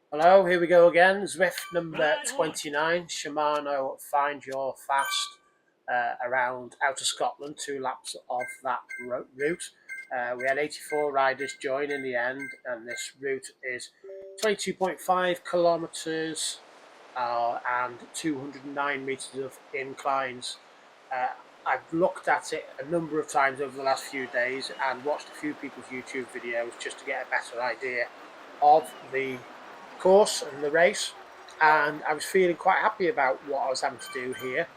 Hello, here we go again. Zwift number 29, Shimano Find Your Fast around out of Scotland, 2 laps of that route. We had 84 riders join in the end, and this route is 22.5 kilometres and 209 metres of inclines. Uh, I've looked at it a number of times over the last few days and watched a few people's YouTube videos just to get a better idea of the course and the race, and I was feeling quite happy about what I was having to do here.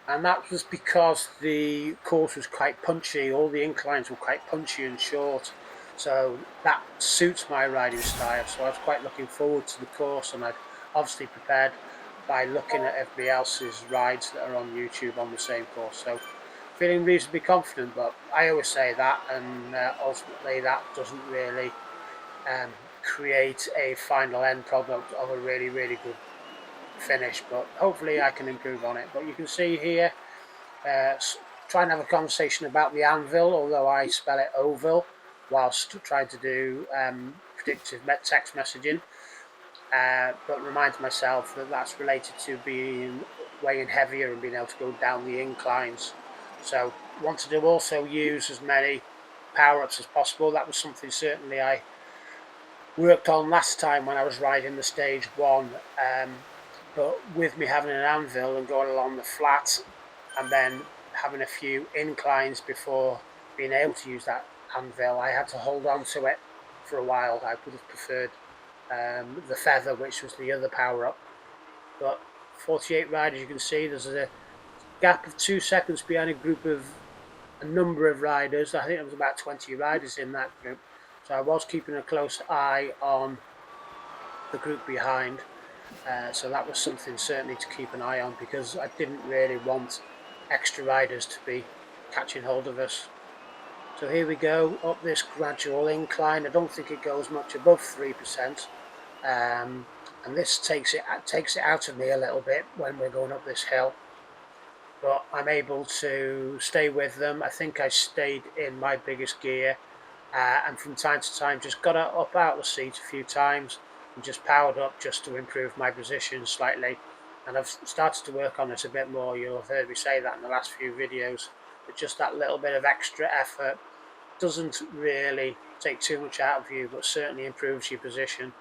And that was because the course was quite punchy, all the inclines were quite punchy and short, so that suits my riding style. So I was quite looking forward to the course, and I'd obviously prepared by looking at everybody else's rides that are on YouTube on the same course. So feeling reasonably confident, but I always say that, and ultimately that doesn't really create a final end product of a really, really good finish. But hopefully I can improve on it. But you can see here, uh, try and have a conversation about the anvil, although I spell it oval, whilst trying to do predictive text messaging. But remind myself that that's related to being weighing heavier and being able to go down the inclines. So wanted to also use as many power-ups as possible. That was something certainly I worked on last time when I was riding the stage one. But with me having an anvil and going along the flat and then having a few inclines before being able to use that anvil, I had to hold on to it for a while. I would have preferred the feather, which was the other power up. But 48 riders, you can see there's a gap of 2 seconds behind a number of riders. I think there was about 20 riders in that group. So I was keeping a close eye on the group behind. So that was something certainly to keep an eye on, because I didn't really want extra riders to be catching hold of us. So here we go up this gradual incline. I don't think it goes much above 3%. And this takes it out of me a little bit when we're going up this hill. But I'm able to stay with them. I think I stayed in my biggest gear, and from time to time just got up out of the seat a few times and just powered up just to improve my position slightly. And I've started to work on this a bit more. You'll have heard me say that in the last few videos, but just that little bit of extra effort doesn't really take too much out of you, but certainly improves your position.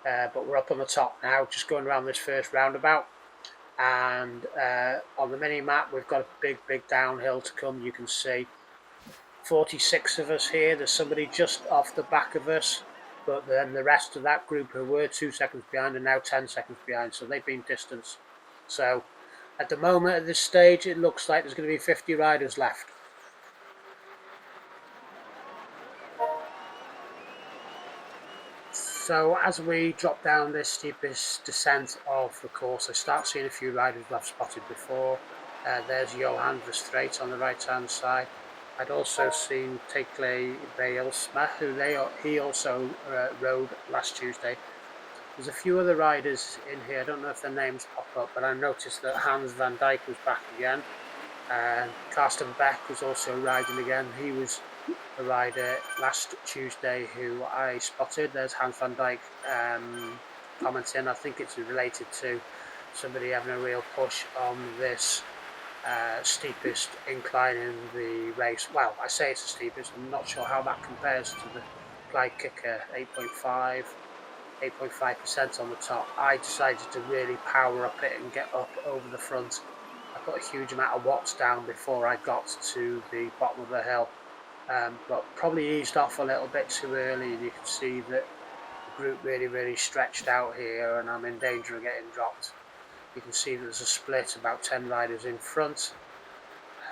But we're up on the top now, just going around this first roundabout. And on the mini map, we've got a big downhill to come. You can see 46 of us here. There's somebody just off the back of us, but then the rest of that group who were 2 seconds behind are now 10 seconds behind, so they've been distanced. So at the moment, at this stage, it looks like there's going to be 50 riders left. So as we drop down this steepest descent of the course, I start seeing a few riders I've spotted before. There's Johan Verstraete on the right hand side. I'd also seen Tekle Bailsma, he also rode last Tuesday. There's a few other riders in here. I don't know if their names pop up, but I noticed that Hans van Dijk was back again. Karsten Beck was also riding again. He was the rider last Tuesday who I spotted. There's Hans van Dijk commenting. I think it's related to somebody having a real push on this steepest incline in the race. Well, I say it's the steepest. I'm not sure how that compares to the Clyde Kicker 8.5% on the top. I decided to really power up it and get up over the front. I put a huge amount of watts down before I got to the bottom of the hill, but probably eased off a little bit too early, and you can see that the group really stretched out here, and I'm in danger of getting dropped. You can see there's a split, about 10 riders in front,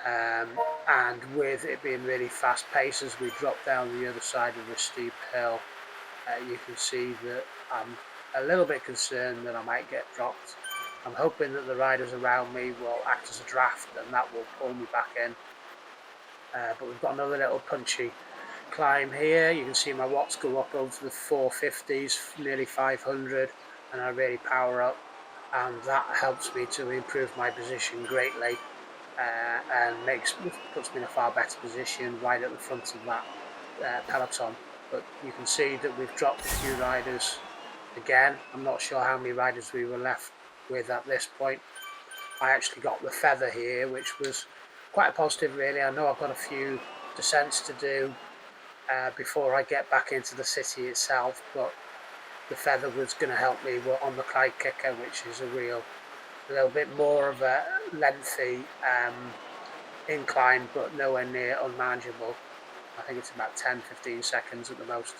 and with it being really fast pace as we drop down the other side of the steep hill, you can see that I'm a little bit concerned that I might get dropped. I'm hoping that the riders around me will act as a draft and that will pull me back in. But we've got another little punchy climb here. You can see my watts go up over the 450s, nearly 500, and I really power up, and that helps me to improve my position greatly, and puts me in a far better position right at the front of that peloton. But you can see that we've dropped a few riders again. I'm not sure how many riders we were left with at this point. I actually got the feather here, which was quite a positive really. I know I've got a few descents to do before I get back into the city itself, but the feather was going to help me on the Clyde kicker, which is a little bit more of a lengthy incline, but nowhere near unmanageable. I think it's about 10-15 seconds at the most.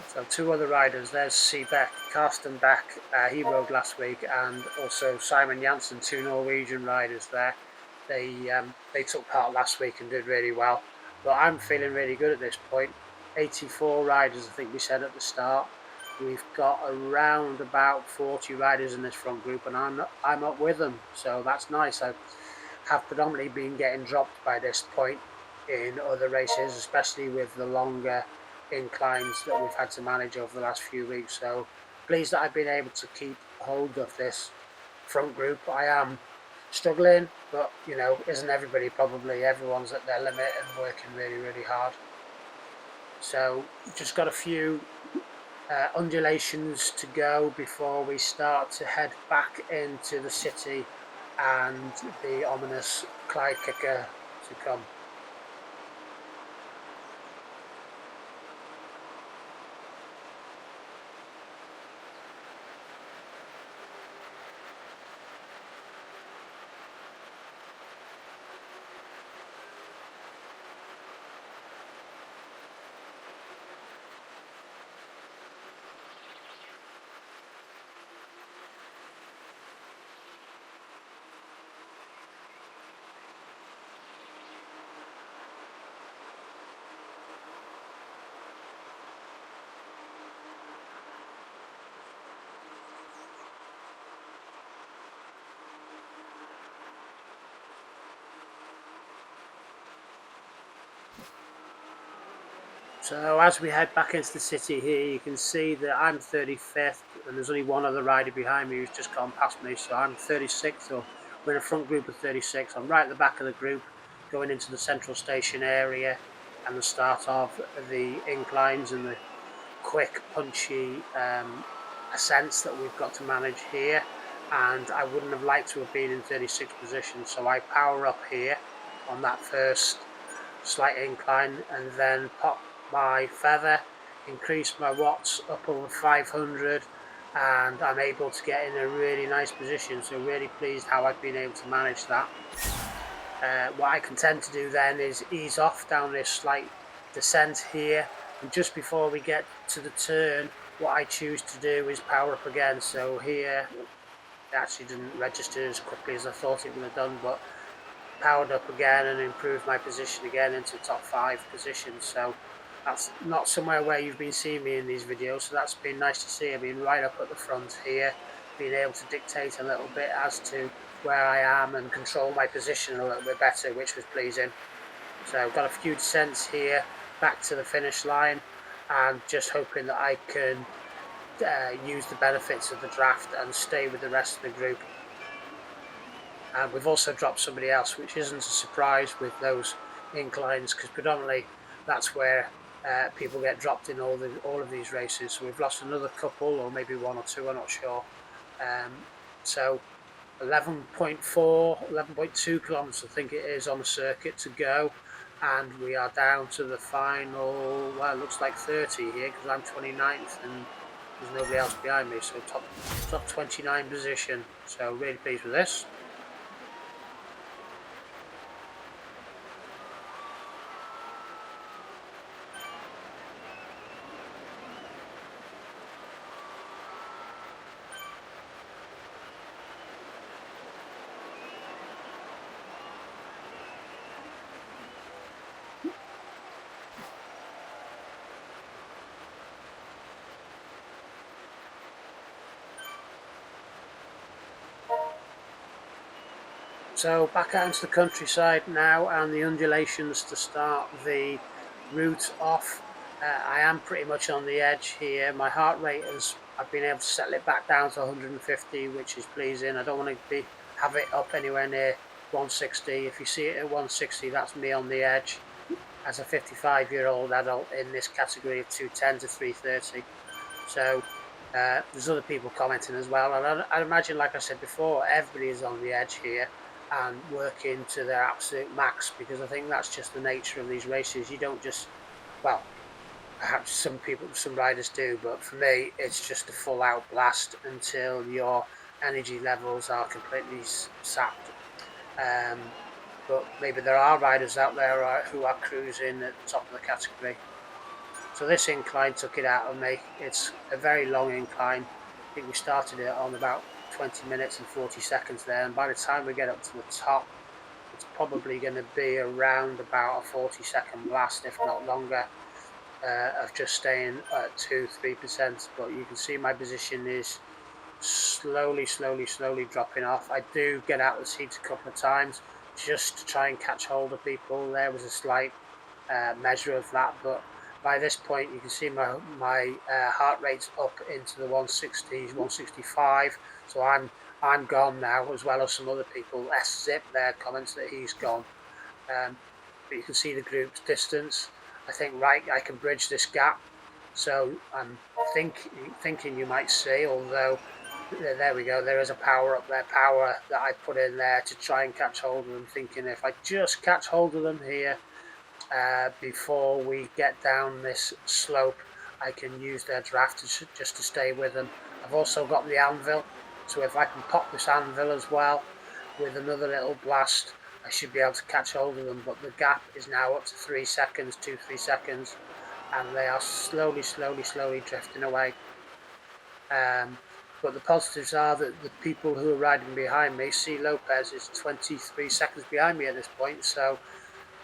So two other riders, there's Seebeck, Karsten Beck, he rode last week, and also Simon Janssen, two Norwegian riders there. They took part last week and did really well. But I'm feeling really good at this point. 84 riders, I think we said at the start. We've got around about 40 riders in this front group, and I'm up with them, so that's nice. I have predominantly been getting dropped by this point in other races, especially with the longer inclines that we've had to manage over the last few weeks. So pleased that I've been able to keep hold of this front group. I am struggling, but you know, isn't everybody? Probably everyone's at their limit and working really, really hard. So just got a few undulations to go before we start to head back into the city and the ominous Clyde kicker to come. So as we head back into the city here, you can see that I'm 35th and there's only one other rider behind me who's just gone past me. So I'm 36th, or we're in a front group of 36. I'm right at the back of the group going into the central station area and the start of the inclines and the quick, punchy ascents that we've got to manage here. And I wouldn't have liked to have been in 36th position. So I power up here on that first slight incline and then pop my feather, increase my watts up over 500, and I'm able to get in a really nice position. So really pleased how I've been able to manage that. What I can tend to do then is ease off down this slight descent here, and just before we get to the turn, what I choose to do is power up again. So here it actually didn't register as quickly as I thought it would have done, but powered up again and improved my position again into top 5 position. So that's not somewhere where you've been seeing me in these videos, so that's been nice to see. I've been right up at the front here, being able to dictate a little bit as to where I am and control my position a little bit better, which was pleasing. So I've got a few descents here back to the finish line, and just hoping that I can use the benefits of the draft and stay with the rest of the group. And we've also dropped somebody else, which isn't a surprise with those inclines, because predominantly that's where people get dropped in all of these races. So we've lost another couple, or maybe one or two, I'm not sure. So 11.4, 11.2 kilometres, I think it is, on the circuit to go. And we are down to the final, well, it looks like 30 here, because I'm 29th and there's nobody else behind me. So top 29 position. So really pleased with this. So back out into the countryside now, and the undulations to start the route off. I am pretty much on the edge here. My heart rate I've been able to settle it back down to 150, which is pleasing. I don't want to have it up anywhere near 160. If you see it at 160, that's me on the edge as a 55-year-old adult in this category of 210 to 330. So there's other people commenting as well, and I imagine, like I said before, everybody is on the edge here and working to their absolute max, because I think that's just the nature of these races. You don't just, well, perhaps some riders do, but for me, it's just a full out blast until your energy levels are completely sapped. Um, but maybe there are riders out there who are cruising at the top of the category. So this incline took it out of me. It's a very long incline. I think we started it on about 20 minutes and 40 seconds there, and by the time we get up to the top, it's probably going to be around about a 40-second blast, if not longer, of just staying at 2-3%. But you can see my position is slowly dropping off. I do get out of the seats a couple of times just to try and catch hold of people. There was a slight measure of that, but by this point you can see my heart rate's up into the 160s, 165. So I'm gone now, as well as some other people. Zip there comments that he's gone. But you can see the group's distance. I think I can bridge this gap. So I'm thinking you might see, although there we go, there is a power up there, power that I put in there to try and catch hold of them, thinking if I just catch hold of them here before we get down this slope, I can use their draft just to stay with them. I've also got the anvil, so if I can pop this anvil as well with another little blast, I should be able to catch hold of them. But the gap is now up to 3 seconds, 2-3 seconds, and they are slowly drifting away. But the positives are that the people who are riding behind me, C. Lopez is 23 seconds behind me at this point, so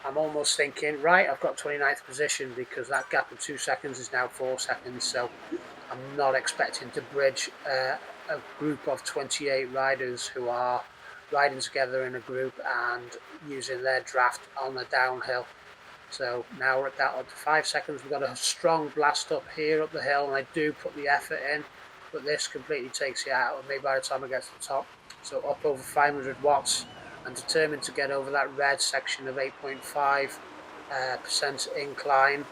I'm almost thinking, right, I've got 29th position, because that gap of 2 seconds is now 4 seconds, so I'm not expecting to bridge a group of 28 riders who are riding together in a group and using their draft on the downhill. So now we're at that up to 5 seconds. We've got a strong blast up here up the hill, and I do put the effort in, but this completely takes it out of me by the time I get to the top. So up over 500 watts. I'm determined to get over that red section of 8.5% incline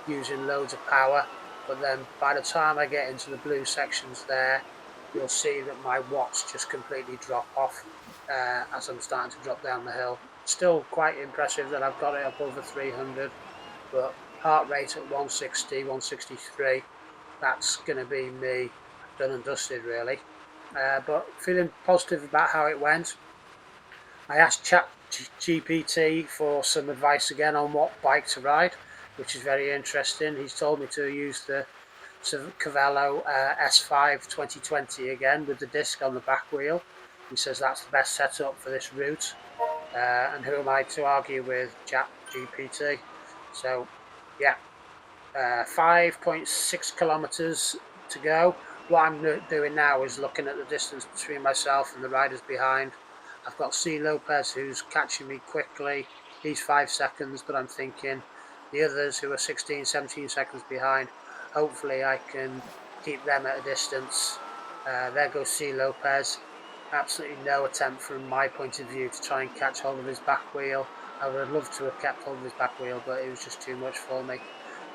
using loads of power. But then by the time I get into the blue sections there, you'll see that my watts just completely drop off as I'm starting to drop down the hill. Still quite impressive that I've got it up over 300, but heart rate at 160, 163, that's going to be me done and dusted, really. But feeling positive about how it went. I asked ChatGPT for some advice again on what bike to ride, which is very interesting. He's told me to use the Cavallo S5 2020 again with the disc on the back wheel. He says that's the best setup for this route. And who am I to argue with ChatGPT? So, yeah, 5.6 kilometers to go. What I'm doing now is looking at the distance between myself and the riders behind. I've got C. Lopez who's catching me quickly. He's 5 seconds, but I'm thinking the others who are 16, 17 seconds behind, hopefully I can keep them at a distance. There goes C. Lopez. Absolutely no attempt from my point of view to try and catch hold of his back wheel. I would have loved to have kept hold of his back wheel, but it was just too much for me.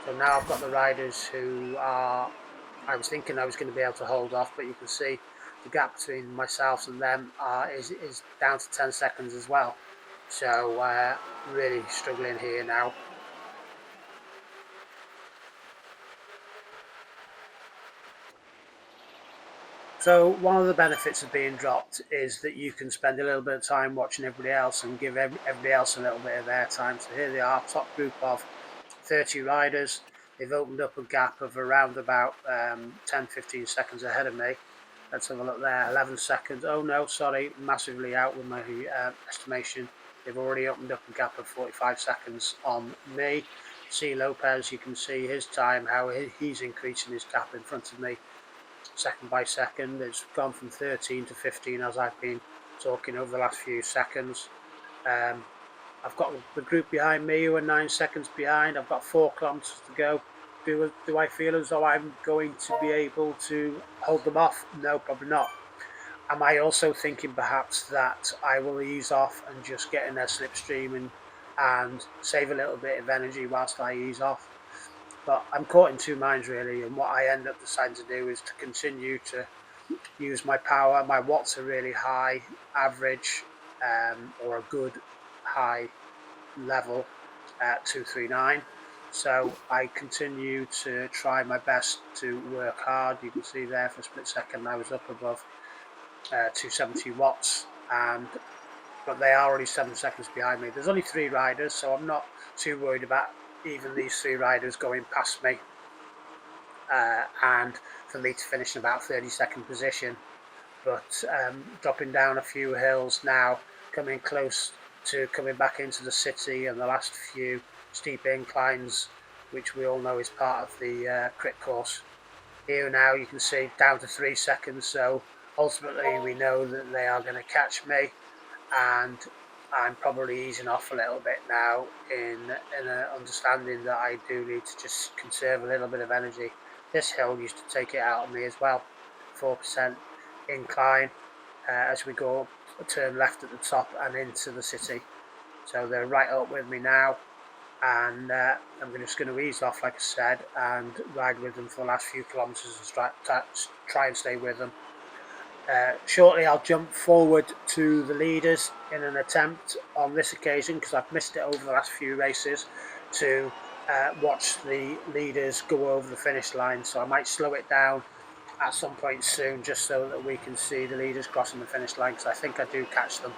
So now I've got the riders who are, I was thinking I was going to be able to hold off, but you can see the gap between myself and them is down to 10 seconds as well. So really struggling here now. So one of the benefits of being dropped is that you can spend a little bit of time watching everybody else and give everybody else a little bit of their time. So here they are, top group of 30 riders. They've opened up a gap of around about 10-15 seconds ahead of me. Let's have a look there, 11 seconds. Oh no, sorry, massively out with my estimation. They've already opened up a gap of 45 seconds on me. C. Lopez, you can see his time, how he's increasing his gap in front of me second by second. It's gone from 13 to 15 as I've been talking over the last few seconds. I've got the group behind me who are 9 seconds behind. I've got 4 kilometres to go. Do I feel as though I'm going to be able to hold them off? No, probably not. Am I also thinking perhaps that I will ease off and just get in their slipstream and save a little bit of energy whilst I ease off? But I'm caught in two minds really, and what I end up deciding to do is to continue to use my power. My watts are really high, average, or a good high level at 239. So I continue to try my best to work hard. You can see there for a split second I was up above 270 watts, and but they are only 7 seconds behind me. There's only three riders, so I'm not too worried about even these three riders going past me, and for me to finish in about 30-second position. But dropping down a few hills now, coming close to coming back into the city, and the last few steep inclines, which we all know is part of the crit course. Here now you can see down to 3 seconds, so ultimately we know that they are going to catch me, and I'm probably easing off a little bit now in a understanding that I do need to just conserve a little bit of energy. This hill used to take it out of me as well. 4% incline as we go up, turn left at the top and into the city. So they're right up with me now, and I'm just going to ease off, like I said, and ride with them for the last few kilometres and try and stay with them. Shortly I'll jump forward to the leaders in an attempt on this occasion, because I've missed it over the last few races, to watch the leaders go over the finish line. So I might slow it down at some point soon, just so that we can see the leaders crossing the finish line, because I think I do catch them.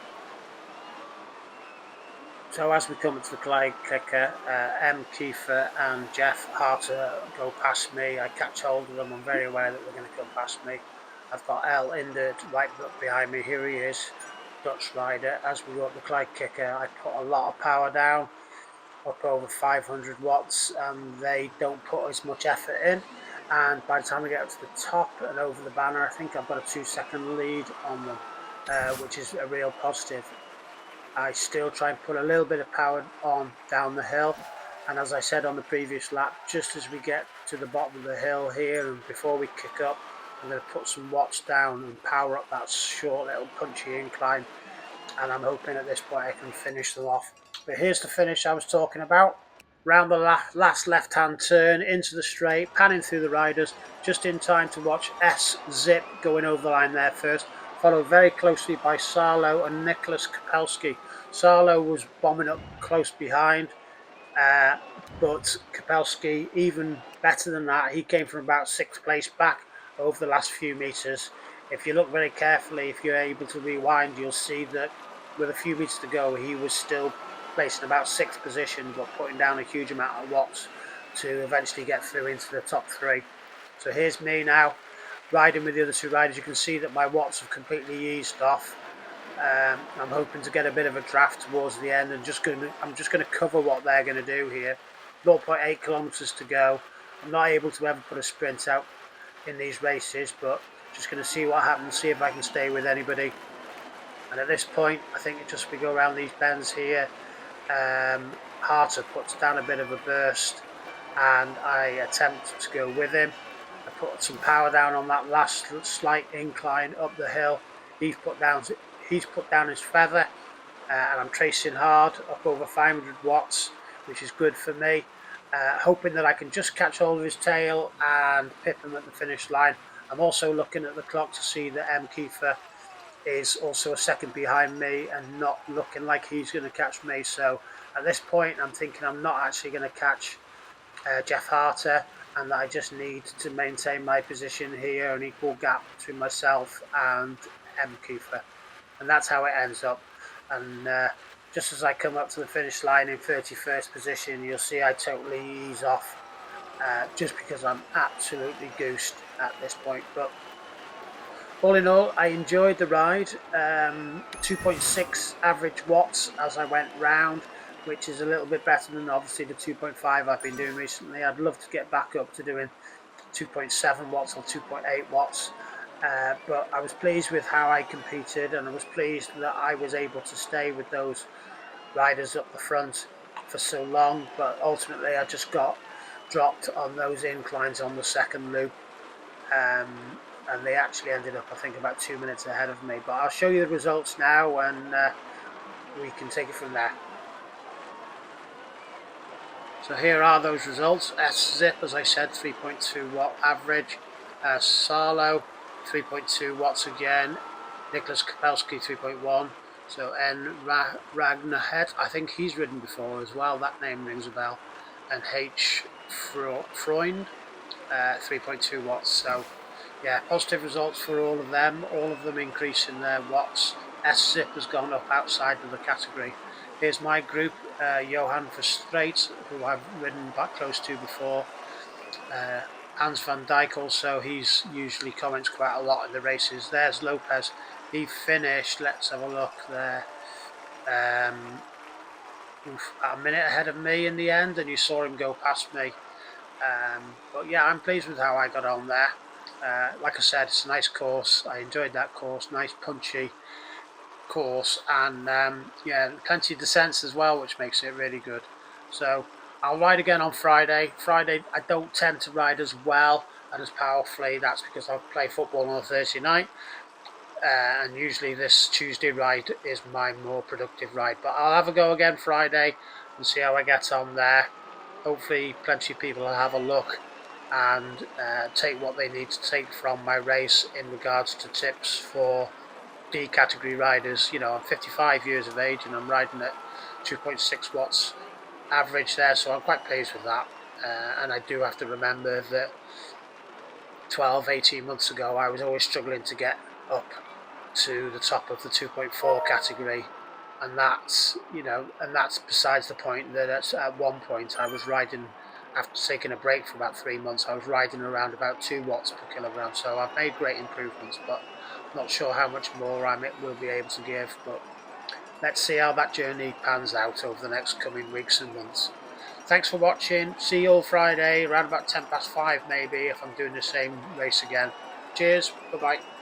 So as we come to the Clyde kicker, M. Kiefer and Jeff Harter go past me. I catch hold of them. I'm very aware that they're going to come past me. I've got L. Indert right behind me. Here he is, Dutch rider. As we go up the Clyde kicker, I put a lot of power down, up over 500 watts, and they don't put as much effort in. And by the time I get up to the top and over the banner, I think I've got a 2-second lead on them, which is a real positive. I still try and put a little bit of power on down the hill, and as I said on the previous lap, just as we get to the bottom of the hill here and before we kick up, I'm going to put some watts down and power up that short little punchy incline, and I'm hoping at this point I can finish them off. But here's the finish I was talking about. Round the last left-hand turn into the straight, panning through the riders, just in time to watch S. Zip going over the line there first, followed very closely by Sarlo and Nicholas Kapelski. Sarlo was bombing up close behind, but Kapelski, even better than that, he came from about 6th place back over the last few metres. If you look very carefully, if you're able to rewind, you'll see that with a few metres to go, he was still placing about 6th position, but putting down a huge amount of watts to eventually get through into the top 3. So here's me now, riding with the other two riders. You can see that my watts have completely eased off. I'm hoping to get a bit of a draft towards the end, and I'm just going to cover what they're going to do here. 0.8 kilometres to go. I'm not able to ever put a sprint out in these races, but just going to see what happens, see if I can stay with anybody. And at this point, I think just we go around these bends here, Harter puts down a bit of a burst, and I attempt to go with him. I put some power down on that last slight incline up the hill. He's put down his feather, and I'm tracing hard up over 500 watts, which is good for me. Hoping that I can just catch hold of his tail and pip him at the finish line. I'm also looking at the clock to see that M. Kiefer is also a second behind me and not looking like he's going to catch me. So at this point, I'm thinking I'm not actually going to catch Jeff Harter, and that I just need to maintain my position here, an equal gap between myself and M. Kiefer. And that's how it ends up. And just as I come up to the finish line in 31st position, you'll see I totally ease off, just because I'm absolutely goosed at this point. But all in all, I enjoyed the ride. 2.6 average watts as I went round, which is a little bit better than obviously the 2.5 I've been doing recently. I'd love to get back up to doing 2.7 watts or 2.8 watts. But I was pleased with how I competed, and I was pleased that I was able to stay with those riders up the front for so long. But ultimately, I just got dropped on those inclines on the second loop. and they actually ended up, I think, about 2 minutes ahead of me. But I'll show you the results now, and we can take it from there. So here are those results. S-Zip, as I said, 3.2 watt average. Sarlo, 3.2 watts again. Nicholas Kapelski, 3.1. So Ragnarhead, I think he's ridden before as well. That name rings a bell. And H. Freund, 3.2 watts. So yeah, positive results for all of them increasing their watts. S-Zip has gone up outside of the category. Here's my group, Johan Verstraete, who I've ridden back close to before. Hans van Dijk also, he's usually comments quite a lot in the races. There's Lopez. He finished, let's have a look there, about a minute ahead of me in the end, and you saw him go past me. But yeah, I'm pleased with how I got on there. Like I said, it's a nice course. I enjoyed that course. Nice punchy course, and yeah, plenty of descents as well, which makes it really good. So I'll ride again on Friday. Friday, I don't tend to ride as well and as powerfully. That's because I play football on a Thursday night. And usually this Tuesday ride is my more productive ride. But I'll have a go again Friday and see how I get on there. Hopefully plenty of people will have a look and take what they need to take from my race in regards to tips for D category riders. You know, I'm 55 years of age and I'm riding at 2.6 watts average there, so I'm quite pleased with that. And I do have to remember that 12, 18 months ago, I was always struggling to get up to the top of the 2.4 category. And that's, and that's besides the point that at one point I was riding, after taking a break for about 3 months, I was riding around about 2 watts per kilogram. So I've made great improvements, but not sure how much more I will be able to give. But let's see how that journey pans out over the next coming weeks and months. Thanks for watching. See you all Friday, around about 5:10 maybe, if I'm doing the same race again. Cheers. Bye-bye.